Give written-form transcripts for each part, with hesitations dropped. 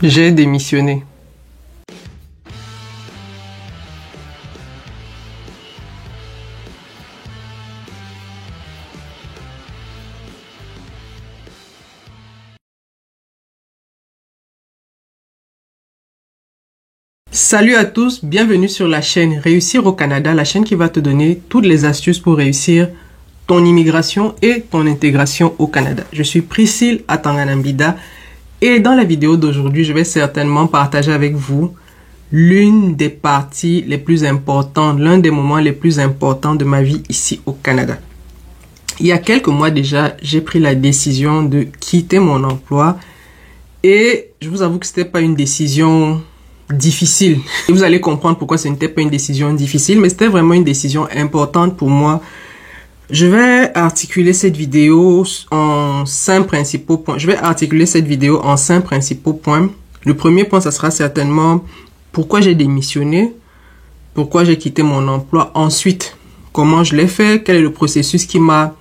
J'ai démissionné. Salut à tous, bienvenue sur la chaîne Réussir au Canada, la chaîne qui va te donner toutes les astuces pour réussir ton immigration et ton intégration au Canada. Je suis Priscille Atanganambida et dans la vidéo d'aujourd'hui, je vais certainement partager avec vous l'une des parties les plus importantes, l'un des moments les plus importants de ma vie ici au Canada. Il y a quelques mois déjà, j'ai pris la décision de quitter mon emploi et je vous avoue que c'était pas une décision difficile. Et vous allez comprendre pourquoi ce n'était pas une décision difficile, mais c'était vraiment une décision importante pour moi. Je vais articuler cette vidéo en 5 principaux points. Le premier point, ça sera certainement pourquoi j'ai démissionné, pourquoi j'ai quitté mon emploi. Ensuite, comment je l'ai fait, quel est le processus qui m'a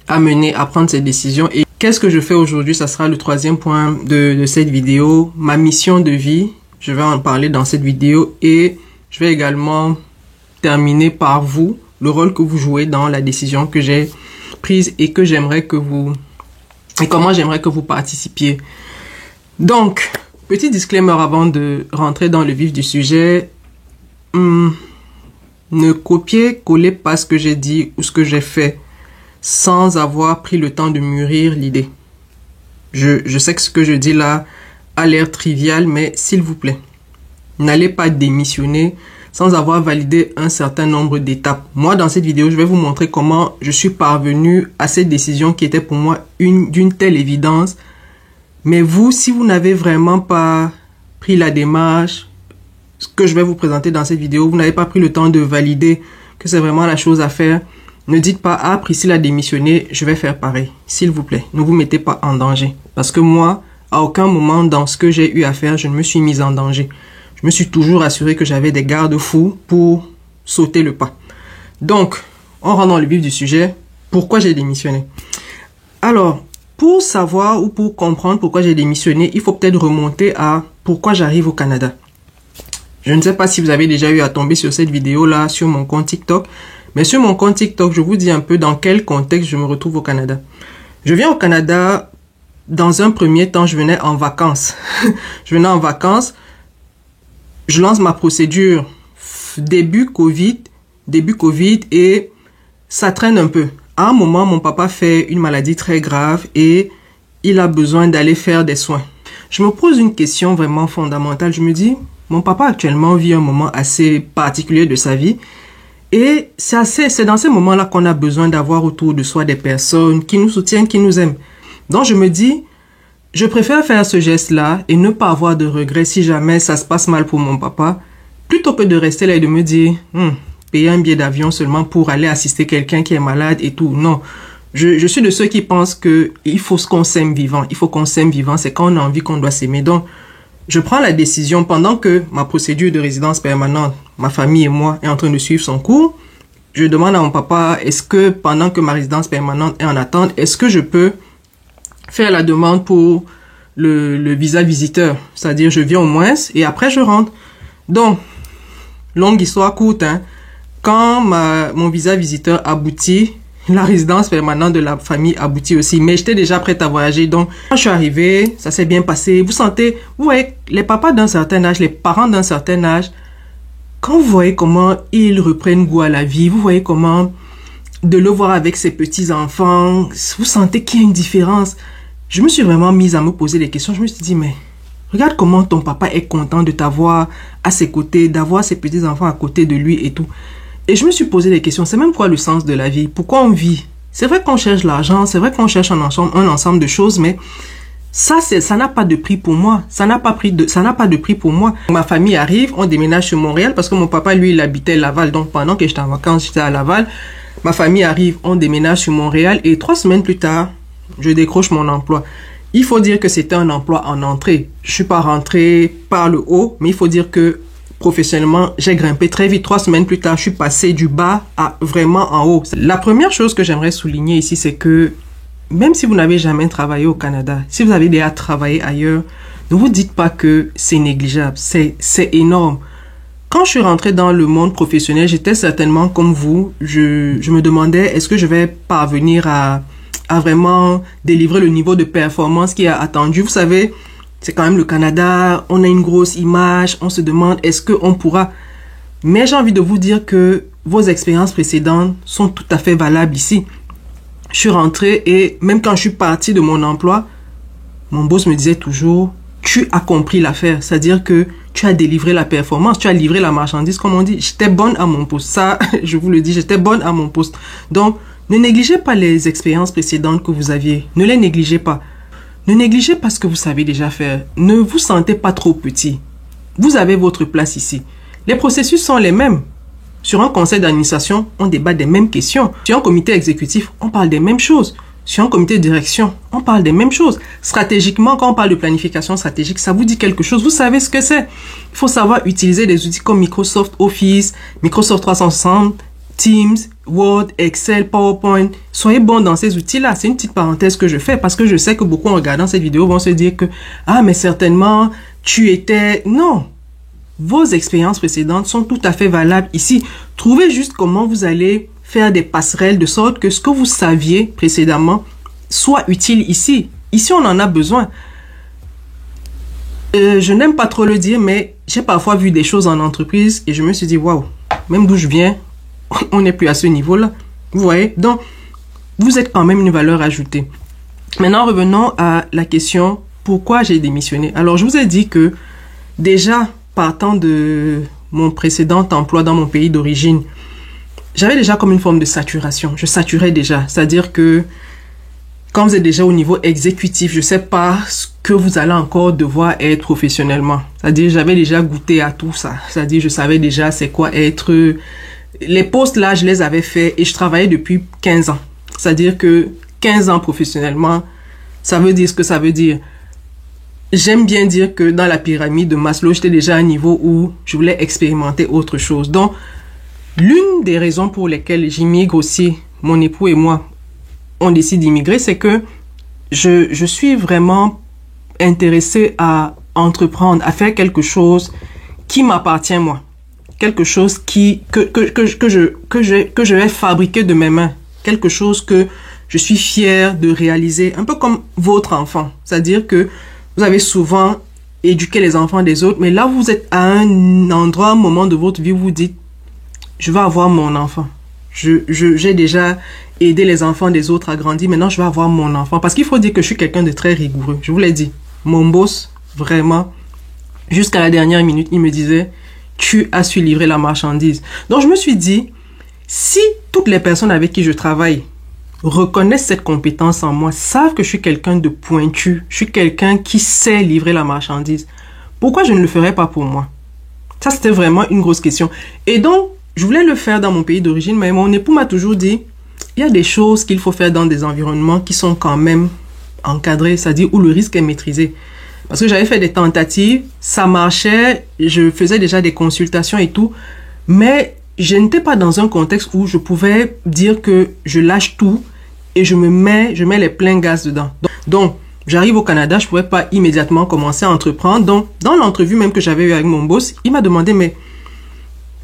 amené à prendre cette décision et qu'est-ce que je fais aujourd'hui. Ça sera le troisième point de cette vidéo, ma mission de vie. Je vais en parler dans cette vidéo et je vais également terminer par vous, le rôle que vous jouez dans la décision que j'ai prise et que j'aimerais que vous... et comment j'aimerais que vous participiez. Donc, petit disclaimer avant de rentrer dans le vif du sujet. Ne copiez-collez pas ce que j'ai dit ou ce que j'ai fait sans avoir pris le temps de mûrir l'idée. Je sais que ce que je dis là a l'air trivial, mais s'il vous plaît, n'allez pas démissionner sans avoir validé un certain nombre d'étapes. Moi, dans cette vidéo, je vais vous montrer comment je suis parvenu à cette décision qui était pour moi d'une telle évidence. Mais vous, si vous n'avez vraiment pas pris la démarche, ce que je vais vous présenter dans cette vidéo, vous n'avez pas pris le temps de valider que c'est vraiment la chose à faire, ne dites pas, ah, Priscille a démissionné, je vais faire pareil. S'il vous plaît, ne vous mettez pas en danger. Parce que moi, à aucun moment dans ce que j'ai eu à faire, je ne me suis mise en danger. Je me suis toujours assuré que j'avais des garde-fous pour sauter le pas. Donc, on rentre dans le vif du sujet. Pourquoi j'ai démissionné? Alors, pour savoir ou pour comprendre pourquoi j'ai démissionné, il faut peut-être remonter à pourquoi j'arrive au Canada. Je ne sais pas si vous avez déjà eu à tomber sur cette vidéo-là sur mon compte TikTok. Mais sur mon compte TikTok, je vous dis un peu dans quel contexte je me retrouve au Canada. Je viens au Canada... Dans un premier temps, je venais en vacances. Je lance ma procédure début Covid et ça traîne un peu. À un moment, mon papa fait une maladie très grave et il a besoin d'aller faire des soins. Je me pose une question vraiment fondamentale. Je me dis, mon papa actuellement vit un moment assez particulier de sa vie et c'est dans ces moments-là qu'on a besoin d'avoir autour de soi des personnes qui nous soutiennent, qui nous aiment. Donc, je me dis, je préfère faire ce geste-là et ne pas avoir de regrets si jamais ça se passe mal pour mon papa, plutôt que de rester là et de me dire, payer un billet d'avion seulement pour aller assister quelqu'un qui est malade et tout. Non, je suis de ceux qui pensent que il faut qu'on s'aime vivant. Il faut qu'on s'aime vivant, c'est quand on a envie qu'on doit s'aimer. Donc, je prends la décision pendant que ma procédure de résidence permanente, ma famille et moi, est en train de suivre son cours. Je demande à mon papa, est-ce que pendant que ma résidence permanente est en attente, est-ce que je peux faire la demande pour le visa visiteur, c'est-à-dire je viens au moins et après je rentre. Donc, longue histoire courte, quand mon visa visiteur aboutit, la résidence permanente de la famille aboutit aussi, mais j'étais déjà prête à voyager. Donc, quand je suis arrivée, ça s'est bien passé. Vous voyez, les papas d'un certain âge, les parents d'un certain âge, quand vous voyez comment ils reprennent goût à la vie, vous voyez comment de le voir avec ses petits-enfants, vous sentez qu'il y a une différence. Je me suis vraiment mise à me poser des questions. Je me suis dit, mais regarde comment ton papa est content de t'avoir à ses côtés, d'avoir ses petits-enfants à côté de lui et tout. Et je me suis posé des questions. C'est même quoi le sens de la vie? Pourquoi on vit? C'est vrai qu'on cherche l'argent, c'est vrai qu'on cherche un ensemble de choses, mais ça n'a pas de prix pour moi. Ça n'a pas de prix pour moi. Ma famille arrive, on déménage sur Montréal parce que mon papa, lui, il habitait Laval. Donc, pendant que j'étais en vacances, j'étais à Laval. Ma famille arrive, on déménage sur Montréal et 3 semaines plus tard, je décroche mon emploi. Il faut dire que c'était un emploi en entrée. Je suis pas rentrée par le haut, mais il faut dire que professionnellement, j'ai grimpé très vite. 3 semaines plus tard, je suis passée du bas à vraiment en haut. La première chose que j'aimerais souligner ici, c'est que même si vous n'avez jamais travaillé au Canada, si vous avez déjà travaillé ailleurs, Ne vous dites pas que c'est négligeable, c'est énorme. Quand je suis rentrée dans le monde professionnel, j'étais certainement comme vous. Je me demandais, est-ce que je vais parvenir à vraiment délivrer le niveau de performance qui est attendu. Vous savez, c'est quand même le Canada, on a une grosse image, on se demande, est-ce qu'on pourra... Mais j'ai envie de vous dire que vos expériences précédentes sont tout à fait valables ici. Je suis rentrée et même quand je suis partie de mon emploi, mon boss me disait toujours, tu as compris l'affaire. C'est-à-dire que tu as délivré la performance, tu as livré la marchandise, comme on dit. J'étais bonne à mon poste. Ça, je vous le dis, j'étais bonne à mon poste. Donc, ne négligez pas les expériences précédentes que vous aviez. Ne les négligez pas. Ne négligez pas ce que vous savez déjà faire. Ne vous sentez pas trop petit. Vous avez votre place ici. Les processus sont les mêmes. Sur un conseil d'administration, on débat des mêmes questions. Sur un comité exécutif, on parle des mêmes choses. Sur un comité de direction, on parle des mêmes choses. Stratégiquement, quand on parle de planification stratégique, ça vous dit quelque chose. Vous savez ce que c'est. Il faut savoir utiliser des outils comme Microsoft Office, Microsoft 360, Teams, Word, Excel, PowerPoint. Soyez bon dans ces outils-là. C'est une petite parenthèse que je fais parce que je sais que beaucoup en regardant cette vidéo vont se dire que « Ah, mais certainement, tu étais... » Non. Vos expériences précédentes sont tout à fait valables ici. Trouvez juste comment vous allez faire des passerelles de sorte que ce que vous saviez précédemment soit utile ici. Ici, on en a besoin. Je n'aime pas trop le dire, mais j'ai parfois vu des choses en entreprise et je me suis dit, waouh, même d'où je viens, on n'est plus à ce niveau-là. Vous voyez? Donc, vous êtes quand même une valeur ajoutée. Maintenant, revenons à la question, pourquoi j'ai démissionné? Alors, je vous ai dit que déjà, partant de mon précédent emploi dans mon pays d'origine, j'avais déjà comme une forme de saturation. Je saturais déjà. C'est-à-dire que quand vous êtes déjà au niveau exécutif, je ne sais pas ce que vous allez encore devoir être professionnellement. C'est-à-dire j'avais déjà goûté à tout ça. C'est-à-dire je savais déjà c'est quoi être... Les postes là, je les avais faits et je travaillais depuis 15 ans. C'est-à-dire que 15 ans professionnellement, ça veut dire ce que ça veut dire. J'aime bien dire que dans la pyramide de Maslow, j'étais déjà à un niveau où je voulais expérimenter autre chose. Donc, l'une des raisons pour lesquelles j'immigre aussi, mon époux et moi, on décide d'immigrer, c'est que je suis vraiment intéressée à entreprendre, à faire quelque chose qui m'appartient moi. Quelque chose que je vais fabriquer de mes mains. Quelque chose que je suis fière de réaliser. Un peu comme votre enfant. C'est-à-dire que vous avez souvent éduqué les enfants des autres, mais là, vous êtes à un endroit, un moment de votre vie où vous dites, je vais avoir mon enfant. J'ai déjà aidé les enfants des autres à grandir. Maintenant, je vais avoir mon enfant. Parce qu'il faut dire que je suis quelqu'un de très rigoureux. Je vous l'ai dit. Mon boss, vraiment, jusqu'à la dernière minute, il me disait, tu as su livrer la marchandise. Donc, je me suis dit, si toutes les personnes avec qui je travaille reconnaissent cette compétence en moi, savent que je suis quelqu'un de pointu, je suis quelqu'un qui sait livrer la marchandise, pourquoi je ne le ferais pas pour moi? Ça, c'était vraiment une grosse question. Et donc, je voulais le faire dans mon pays d'origine, mais mon époux m'a toujours dit, il y a des choses qu'il faut faire dans des environnements qui sont quand même encadrés, c'est-à-dire où le risque est maîtrisé. Parce que j'avais fait des tentatives, ça marchait, je faisais déjà des consultations et tout, mais je n'étais pas dans un contexte où je pouvais dire que je lâche tout et je mets les pleins gaz dedans. Donc, j'arrive au Canada, je ne pouvais pas immédiatement commencer à entreprendre. Donc, dans l'entrevue même que j'avais eue avec mon boss, il m'a demandé, mais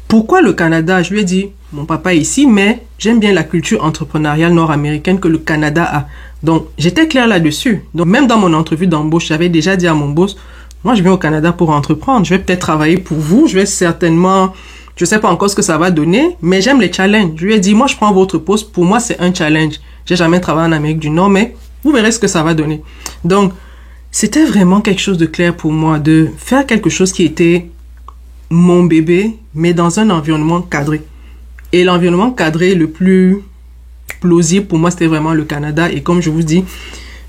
pourquoi le Canada? Je lui ai dit, mon papa est ici, mais j'aime bien la culture entrepreneuriale nord-américaine que le Canada a. Donc, j'étais claire là-dessus. Donc, même dans mon entrevue d'embauche, j'avais déjà dit à mon boss, moi, je viens au Canada pour entreprendre. Je vais peut-être travailler pour vous. Je vais certainement, je ne sais pas encore ce que ça va donner, mais j'aime les challenges. Je lui ai dit, moi, je prends votre poste. Pour moi, c'est un challenge. J'ai jamais travaillé en Amérique du Nord, mais vous verrez ce que ça va donner. Donc, c'était vraiment quelque chose de clair pour moi, de faire quelque chose qui était mon bébé, mais dans un environnement cadré. Et l'environnement cadré le plus plausible pour moi, c'était vraiment le Canada. Et comme je vous dis,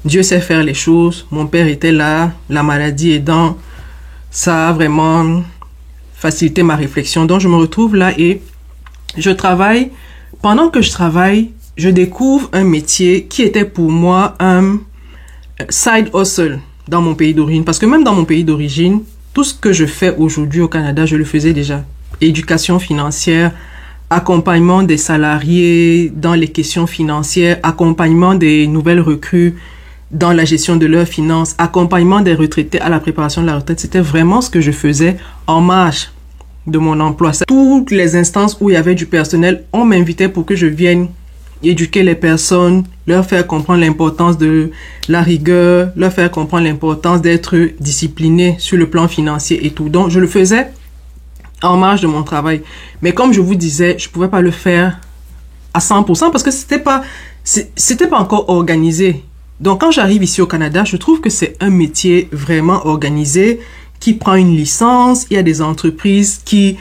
Dieu sait faire les choses. Mon père était là, la maladie aidant. Ça a vraiment facilité ma réflexion. Donc, je me retrouve là et je travaille. Pendant que je travaille, je découvre un métier qui était pour moi un side hustle dans mon pays d'origine. Parce que même dans mon pays d'origine, tout ce que je fais aujourd'hui au Canada, je le faisais déjà. Éducation financière, accompagnement des salariés dans les questions financières, accompagnement des nouvelles recrues dans la gestion de leurs finances, accompagnement des retraités à la préparation de la retraite. C'était vraiment ce que je faisais en marge de mon emploi. Toutes les instances où il y avait du personnel, on m'invitait pour que je vienne éduquer les personnes, leur faire comprendre l'importance de la rigueur, leur faire comprendre l'importance d'être discipliné sur le plan financier et tout. Donc, je le faisais en marge de mon travail. Mais comme je vous disais, je pouvais pas le faire à 100% parce que c'était pas encore organisé. Donc, quand j'arrive ici au Canada, je trouve que c'est un métier vraiment organisé qui prend une licence. Il y a des entreprises qui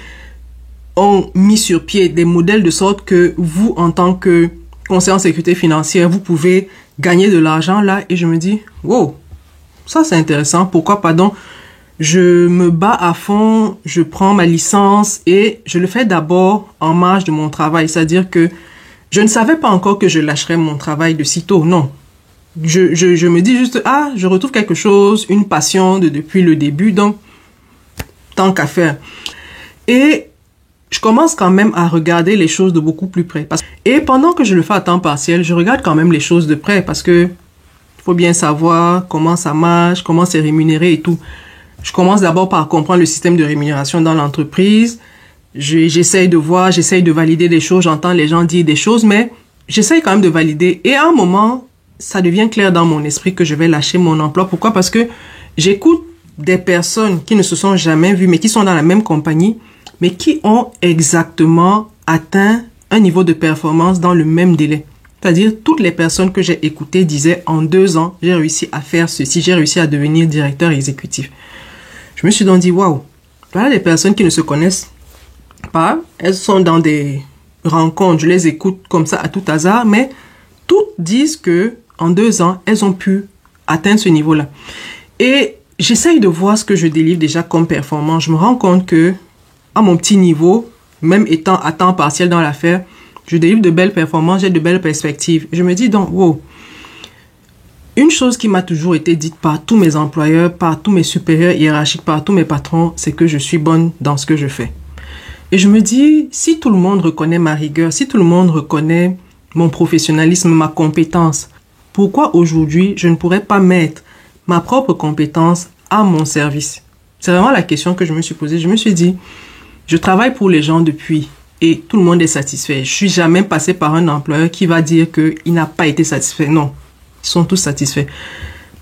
ont mis sur pied des modèles de sorte que vous, en tant que conseiller en sécurité financière, vous pouvez gagner de l'argent là. Et je me dis, wow, ça c'est intéressant. Pourquoi pas donc? Je me bats à fond, je prends ma licence et je le fais d'abord en marge de mon travail. C'est-à-dire que je ne savais pas encore que je lâcherais mon travail de sitôt, non. Je me dis juste, je retrouve quelque chose, une passion depuis le début, donc tant qu'à faire. Et je commence quand même à regarder les choses de beaucoup plus près. Et pendant que je le fais à temps partiel, je regarde quand même les choses de près parce que il faut bien savoir comment ça marche, comment c'est rémunéré et tout. Je commence d'abord par comprendre le système de rémunération dans l'entreprise. J'essaye de voir, j'essaye de valider des choses, j'entends les gens dire des choses, mais j'essaye quand même de valider. Et à un moment, ça devient clair dans mon esprit que je vais lâcher mon emploi. Pourquoi? Parce que j'écoute des personnes qui ne se sont jamais vues, mais qui sont dans la même compagnie, mais qui ont exactement atteint un niveau de performance dans le même délai. C'est-à-dire, toutes les personnes que j'ai écoutées disaient, en 2 ans, j'ai réussi à faire ceci, j'ai réussi à devenir directeur exécutif. Je me suis donc dit, waouh, voilà des personnes qui ne se connaissent pas, elles sont dans des rencontres, je les écoute comme ça à tout hasard, mais toutes disent que en 2 ans, elles ont pu atteindre ce niveau-là. Et j'essaye de voir ce que je délivre déjà comme performance. Je me rends compte que, à mon petit niveau, même étant à temps partiel dans l'affaire, je délivre de belles performances, j'ai de belles perspectives. Je me dis donc, wow, une chose qui m'a toujours été dite par tous mes employeurs, par tous mes supérieurs hiérarchiques, par tous mes patrons, c'est que je suis bonne dans ce que je fais. Et je me dis, si tout le monde reconnaît ma rigueur, si tout le monde reconnaît mon professionnalisme, ma compétence, pourquoi aujourd'hui je ne pourrais pas mettre ma propre compétence à mon service? C'est vraiment la question que je me suis posée. Je me suis dit, je travaille pour les gens depuis et tout le monde est satisfait. Je suis jamais passé par un employeur qui va dire qu'il n'a pas été satisfait. Non, ils sont tous satisfaits.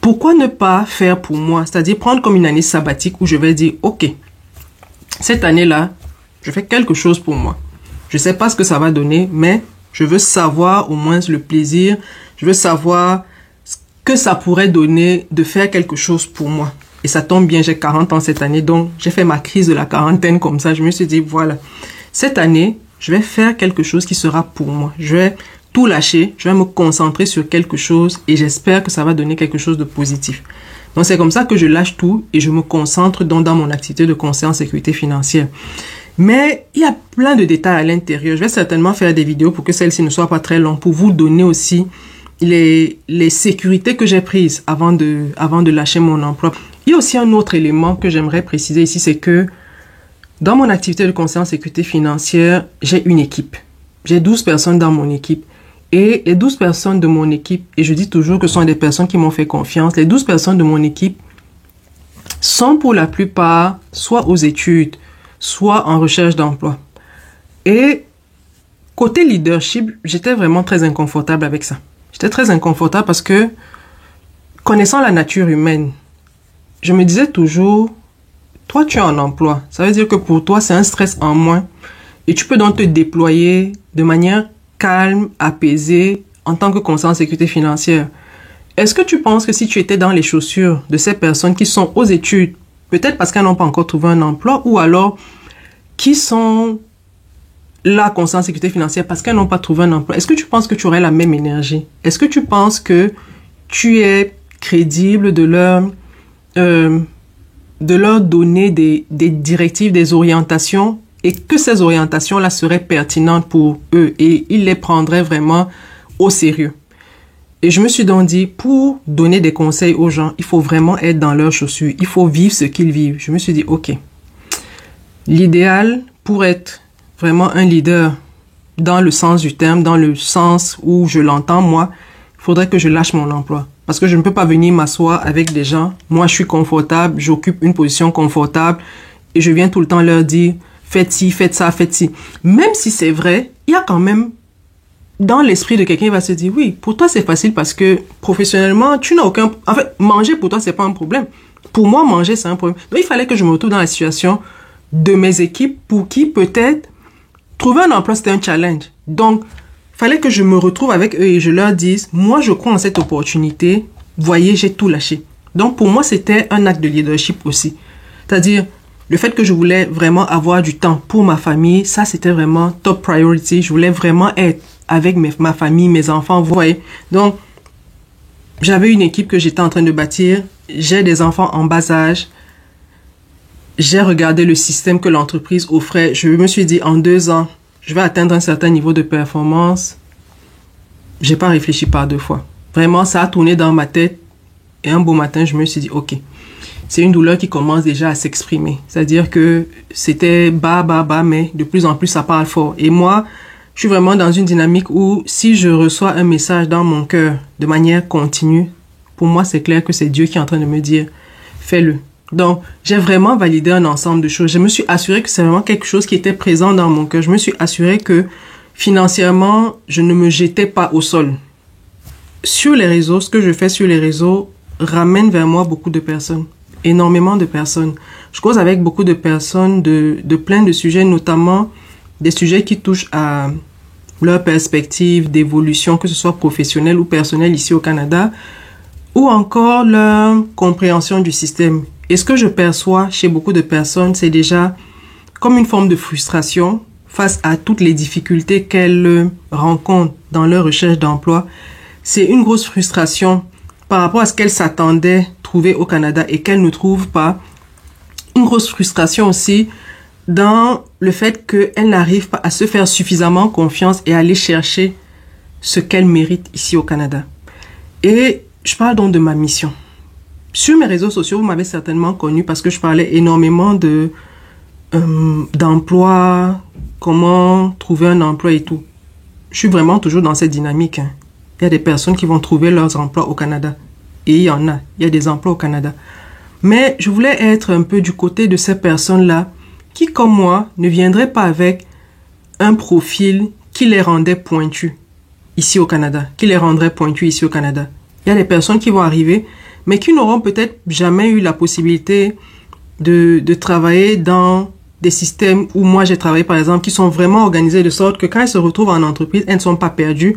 Pourquoi ne pas faire pour moi? C'est-à-dire prendre comme une année sabbatique où je vais dire, ok, cette année-là, je fais quelque chose pour moi. Je sais pas ce que ça va donner, mais je veux savoir au moins le plaisir. Je veux savoir ce que ça pourrait donner de faire quelque chose pour moi. Et ça tombe bien, j'ai 40 ans cette année, donc j'ai fait ma crise de la quarantaine comme ça. Je me suis dit, voilà, cette année, je vais faire quelque chose qui sera pour moi. Je vais tout lâcher, je vais me concentrer sur quelque chose et j'espère que ça va donner quelque chose de positif. Donc c'est comme ça que je lâche tout et je me concentre donc dans mon activité de conseil en sécurité financière. Mais il y a plein de détails à l'intérieur. Je vais certainement faire des vidéos pour que celles-ci ne soient pas très longues, pour vous donner aussi les sécurités que j'ai prises avant de lâcher mon emploi. Il y a aussi un autre élément que j'aimerais préciser ici, c'est que dans mon activité de conseil en sécurité financière, j'ai une équipe. J'ai 12 personnes dans mon équipe. Et les 12 personnes de mon équipe, et je dis toujours que ce sont des personnes qui m'ont fait confiance, les 12 personnes de mon équipe sont pour la plupart soit aux études, soit en recherche d'emploi. Et côté leadership, j'étais vraiment très inconfortable avec ça. J'étais très inconfortable parce que, connaissant la nature humaine, je me disais toujours, toi tu es en emploi. Ça veut dire que pour toi, c'est un stress en moins. Et tu peux donc te déployer de manière calme, apaisée, en tant que conseiller en sécurité financière. Est-ce que tu penses que si tu étais dans les chaussures de ces personnes qui sont aux études, peut-être parce qu'elles n'ont pas encore trouvé un emploi, ou alors qui sont là, conseiller en sécurité financière, parce qu'elles n'ont pas trouvé un emploi, est-ce que tu penses que tu aurais la même énergie? Est-ce que tu penses que tu es crédible de leur donner des directives, des orientations, et que ces orientations-là seraient pertinentes pour eux et ils les prendraient vraiment au sérieux? Et je me suis donc dit, pour donner des conseils aux gens, il faut vraiment être dans leurs chaussures. Il faut vivre ce qu'ils vivent. Je me suis dit, ok, l'idéal pour être vraiment un leader dans le sens du terme, dans le sens où je l'entends, moi, il faudrait que je lâche mon emploi. parce que je ne peux pas venir m'asseoir avec des gens. Moi, je suis confortable, j'occupe une position confortable et je viens tout le temps leur dire faites ci, faites ça, faites ci. Même si c'est vrai, il y a quand même dans l'esprit de quelqu'un, il va se dire oui, pour toi c'est facile parce que professionnellement, tu n'as aucun... En fait, manger pour toi, c'est pas un problème. Pour moi, manger, c'est un problème. Donc, il fallait que je me retrouve dans la situation de mes équipes pour qui peut-être trouver un emploi, c'était un challenge. Donc, fallait que je me retrouve avec eux et je leur dise, moi, je crois en cette opportunité. Voyez, j'ai tout lâché. Donc, pour moi, c'était un acte de leadership aussi. C'est-à-dire, le fait que je voulais vraiment avoir du temps pour ma famille, ça, c'était vraiment top priority. Je voulais vraiment être avec ma famille, mes enfants, vous voyez. Donc, j'avais une équipe que j'étais en train de bâtir. J'ai des enfants en bas âge. J'ai regardé le système que l'entreprise offrait. Je me suis dit, en 2 ans, je vais atteindre un certain niveau de performance. J'ai pas réfléchi par 2 fois. Vraiment, ça a tourné dans ma tête. Et un beau matin, je me suis dit, OK, c'est une douleur qui commence déjà à s'exprimer. C'est-à-dire que c'était bas, mais de plus en plus, ça parle fort. Et moi, je suis vraiment dans une dynamique où si je reçois un message dans mon cœur de manière continue, pour moi, c'est clair que c'est Dieu qui est en train de me dire, fais-le. Donc, j'ai vraiment validé un ensemble de choses. Je me suis assurée que c'est vraiment quelque chose qui était présent dans mon cœur. Je me suis assurée que financièrement, je ne me jetais pas au sol. Sur les réseaux, ce que je fais sur les réseaux ramène vers moi beaucoup de personnes. Énormément de personnes. Je cause avec beaucoup de personnes de plein de sujets, notamment des sujets qui touchent à leur perspective d'évolution, que ce soit professionnelle ou personnelle ici au Canada, ou encore leur compréhension du système. Et ce que je perçois chez beaucoup de personnes, c'est déjà comme une forme de frustration face à toutes les difficultés qu'elles rencontrent dans leur recherche d'emploi. C'est une grosse frustration par rapport à ce qu'elles s'attendaient trouver au Canada et qu'elles ne trouvent pas. Une grosse frustration aussi dans le fait qu'elles n'arrivent pas à se faire suffisamment confiance et à aller chercher ce qu'elles méritent ici au Canada. Et je parle donc de ma mission. Sur mes réseaux sociaux, vous m'avez certainement connu parce que je parlais énormément d'emploi, comment trouver un emploi et tout. Je suis vraiment toujours dans cette dynamique. Il y a des personnes qui vont trouver leurs emplois au Canada. Et il y en a. Il y a des emplois au Canada. Mais je voulais être un peu du côté de ces personnes-là qui, comme moi, ne viendraient pas avec un profil qui les rendait pointus ici au Canada. Qui les rendrait pointus ici au Canada. Il y a des personnes qui vont arriver mais qui n'auront peut-être jamais eu la possibilité de travailler dans des systèmes où moi j'ai travaillé par exemple, qui sont vraiment organisés de sorte que quand elles se retrouvent en entreprise, elles ne sont pas perdues,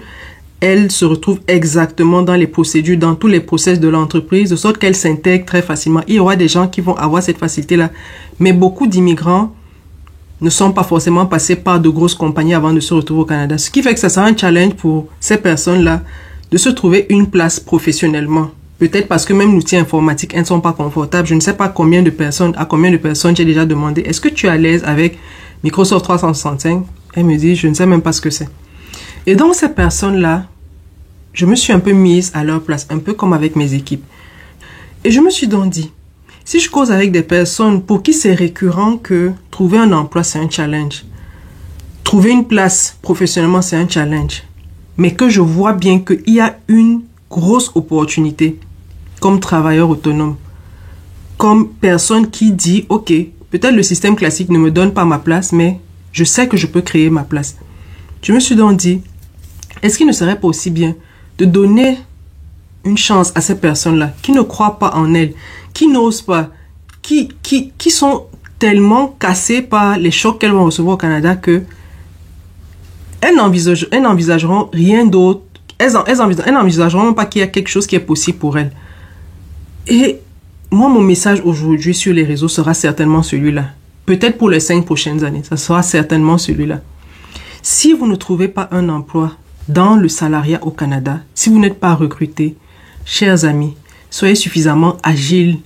elles se retrouvent exactement dans les procédures, dans tous les process de l'entreprise, de sorte qu'elles s'intègrent très facilement. Il y aura des gens qui vont avoir cette facilité-là, mais beaucoup d'immigrants ne sont pas forcément passés par de grosses compagnies avant de se retrouver au Canada. Ce qui fait que ça sera un challenge pour ces personnes-là de se trouver une place professionnellement. Peut-être parce que même l'outil informatique, elles ne sont pas confortables. Je ne sais pas à combien de personnes j'ai déjà demandé, est-ce que tu es à l'aise avec Microsoft 365? Elle me dit, je ne sais même pas ce que c'est. Et donc, ces personnes-là, je me suis un peu mise à leur place, un peu comme avec mes équipes. Et je me suis donc dit, si je cause avec des personnes pour qui c'est récurrent que trouver un emploi, c'est un challenge. Trouver une place professionnellement, c'est un challenge. Mais que je vois bien qu'il y a une grosse opportunité comme travailleur autonome, comme personne qui dit, OK, peut-être le système classique ne me donne pas ma place, mais je sais que je peux créer ma place. Je me suis donc dit, est-ce qu'il ne serait pas aussi bien de donner une chance à ces personnes-là qui ne croient pas en elles, qui n'osent pas, qui sont tellement cassées par les chocs qu'elles vont recevoir au Canada que elles n'envisageront rien d'autre. Elles n'envisageront pas qu'il y a quelque chose qui est possible pour elles. Et moi, mon message aujourd'hui sur les réseaux sera certainement celui-là. Peut-être pour les 5 prochaines années, ça sera certainement celui-là. Si vous ne trouvez pas un emploi dans le salariat au Canada, si vous n'êtes pas recruté, chers amis, soyez suffisamment agiles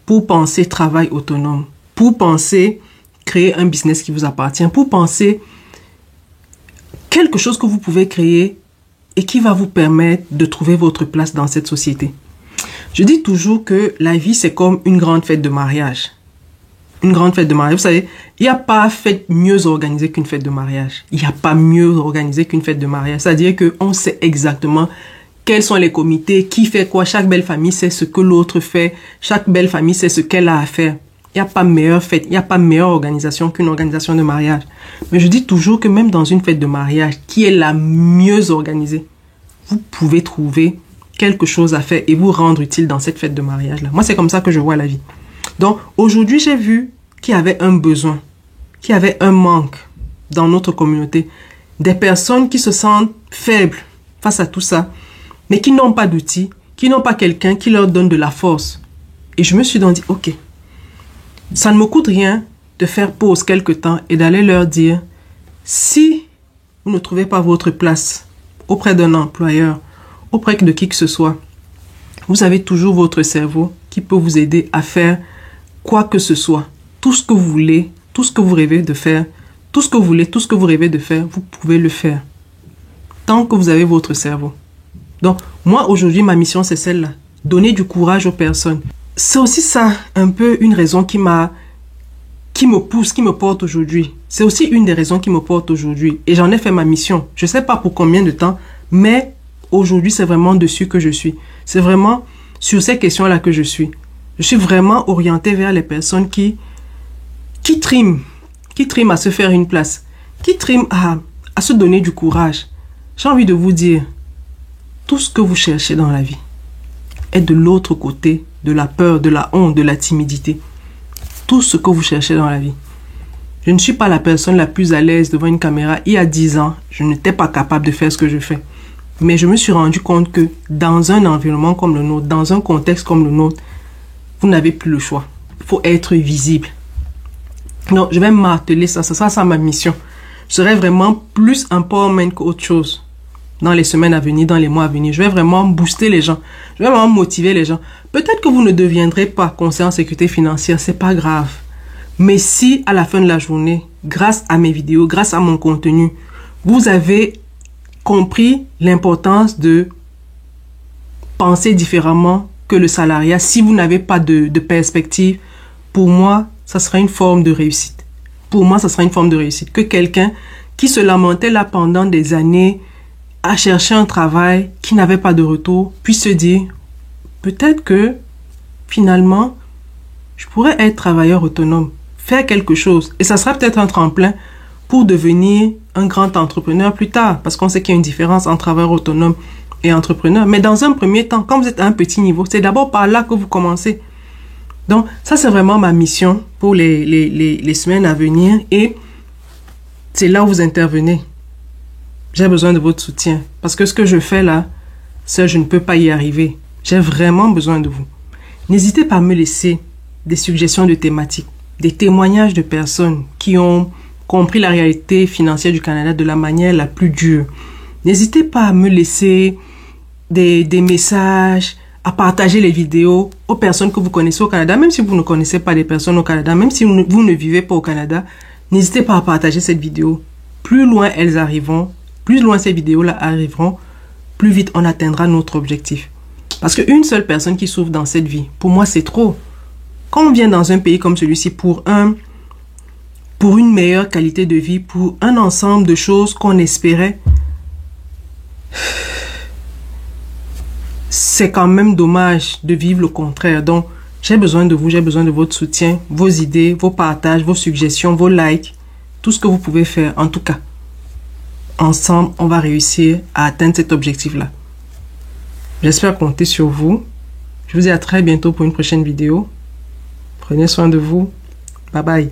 pour penser travail autonome, pour penser créer un business qui vous appartient, pour penser quelque chose que vous pouvez créer et qui va vous permettre de trouver votre place dans cette société. Je dis toujours que la vie, c'est comme une grande fête de mariage. Une grande fête de mariage. Vous savez, il n'y a pas fête mieux organisée qu'une fête de mariage. Il n'y a pas mieux organisée qu'une fête de mariage. C'est-à-dire qu'on sait exactement quels sont les comités, qui fait quoi. Chaque belle famille sait ce que l'autre fait. Chaque belle famille sait ce qu'elle a à faire. Il n'y a pas meilleure fête, il n'y a pas meilleure organisation qu'une organisation de mariage. Mais je dis toujours que même dans une fête de mariage qui est la mieux organisée, vous pouvez trouver quelque chose à faire et vous rendre utile dans cette fête de mariage-là. Moi, c'est comme ça que je vois la vie. Donc, aujourd'hui, j'ai vu qu'il y avait un besoin, qu'il y avait un manque dans notre communauté. Des personnes qui se sentent faibles face à tout ça, mais qui n'ont pas d'outils, qui n'ont pas quelqu'un qui leur donne de la force. Et je me suis donc dit, ok, ça ne me coûte rien de faire pause quelque temps et d'aller leur dire, si vous ne trouvez pas votre place auprès d'un employeur, auprès de qui que ce soit, vous avez toujours votre cerveau qui peut vous aider à faire quoi que ce soit. Tout ce que vous voulez, tout ce que vous rêvez de faire, tout ce que vous voulez, tout ce que vous rêvez de faire, vous pouvez le faire. Tant que vous avez votre cerveau. Donc, moi, aujourd'hui, ma mission, c'est celle-là. Donner du courage aux personnes. C'est aussi ça, un peu une raison qui me pousse, qui me porte aujourd'hui. C'est aussi une des raisons qui me porte aujourd'hui. Et j'en ai fait ma mission. Je ne sais pas pour combien de temps, mais aujourd'hui, c'est vraiment dessus que je suis. C'est vraiment sur ces questions-là que je suis. Je suis vraiment orientée vers les personnes qui triment à se faire une place, qui triment à se donner du courage. J'ai envie de vous dire, tout ce que vous cherchez dans la vie est de l'autre côté de la peur, de la honte, de la timidité. Tout ce que vous cherchez dans la vie. Je ne suis pas la personne la plus à l'aise devant une caméra. Il y a 10 ans, je n'étais pas capable de faire ce que je fais. Mais je me suis rendu compte que dans un environnement comme le nôtre, dans un contexte comme le nôtre, vous n'avez plus le choix. Il faut être visible. Donc, je vais m'atteler ça. Ça sera ça ma mission. Je serai vraiment plus empowerment qu'autre chose dans les semaines à venir, dans les mois à venir. Je vais vraiment booster les gens. Je vais vraiment motiver les gens. Peut-être que vous ne deviendrez pas conseiller en sécurité financière. C'est pas grave. Mais si, à la fin de la journée, grâce à mes vidéos, grâce à mon contenu, vous avez compris l'importance de penser différemment que le salariat, si vous n'avez pas de perspective, pour moi, ça sera une forme de réussite. Pour moi, ça sera une forme de réussite. Que quelqu'un qui se lamentait là pendant des années à chercher un travail, qui n'avait pas de retour, puisse se dire, peut-être que finalement, je pourrais être travailleur autonome, faire quelque chose. Et ça sera peut-être un tremplin pour devenir un grand entrepreneur plus tard. Parce qu'on sait qu'il y a une différence entre travailleur autonome et entrepreneur. Mais dans un premier temps, quand vous êtes à un petit niveau, c'est d'abord par là que vous commencez. Donc, ça, c'est vraiment ma mission pour les semaines à venir. Et c'est là où vous intervenez. J'ai besoin de votre soutien. Parce que ce que je fais là, seul, je ne peux pas y arriver. J'ai vraiment besoin de vous. N'hésitez pas à me laisser des suggestions de thématiques, des témoignages de personnes qui ont compris la réalité financière du Canada de la manière la plus dure. N'hésitez pas à me laisser des messages, à partager les vidéos aux personnes que vous connaissez au Canada, même si vous ne connaissez pas des personnes au Canada, même si vous ne vivez pas au Canada, n'hésitez pas à partager cette vidéo. Plus loin elles arriveront, plus loin ces vidéos-là arriveront, plus vite on atteindra notre objectif. Parce qu'une seule personne qui souffre dans cette vie, pour moi c'est trop. Quand on vient dans un pays comme celui-ci pour une meilleure qualité de vie, pour un ensemble de choses qu'on espérait, c'est quand même dommage de vivre le contraire. Donc, j'ai besoin de vous, j'ai besoin de votre soutien, vos idées, vos partages, vos suggestions, vos likes, tout ce que vous pouvez faire. En tout cas, ensemble, on va réussir à atteindre cet objectif-là. J'espère compter sur vous. Je vous dis à très bientôt pour une prochaine vidéo. Prenez soin de vous. Bye bye.